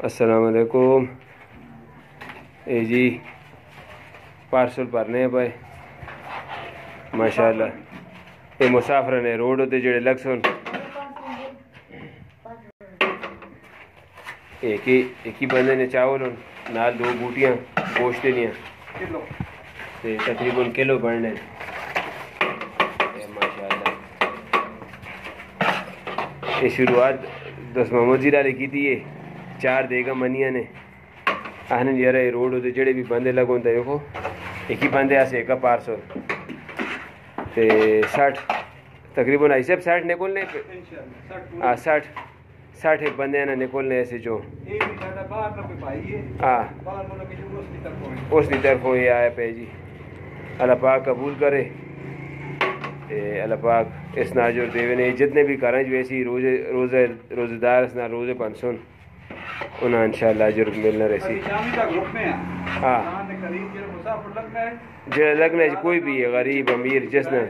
السلام علیکم. اے جی پارسل بھرنے ہیں بھائی ماشاء اللہ. یہ مسافر نے روڈ ہوتے جڑے لگ سن ایک ہی بندے نے چاول نال 2 بوٹیاں گوشت دینیاں تے تقریباً کلو بننے ماشاء اللہ. یہ شروعات دس محمد زیرہ نے کی تھی. 4 دے گا منیا نے آنے یار یہ روڈ ہوتے جڑے بھی بندے لگوں تے دیکھو ایک ہی بندے آسے ایک پارسل تے 60 تقریباً ایسے 60 نکلنے 60 ایک بندے نے نکلنے ایسے جو ہاں اس کی طرف یہ آیا پہ جی. اللہ پاک قبول کرے اللہ پاک اس ناجر دیوے نے جتنے بھی کریں جو ایسی روزے دار اس نا روزے پنسن انہیں انشاءاللہ اجر ملنا رہی. ہاں جڑا لگنا ہے کوئی بھی ہے غریب امیر جس نے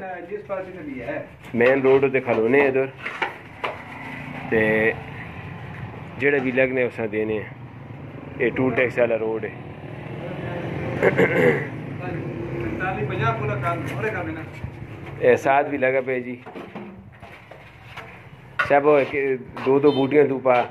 مین روڈ تے کھلونے ادھر تے جڑے بھی لگنے اساں دینے ہیں. یہ 2 ٹیکس والا روڈ ہے. ساتھ بھی لگا پہ جی سب 2 بوٹیاں تو پا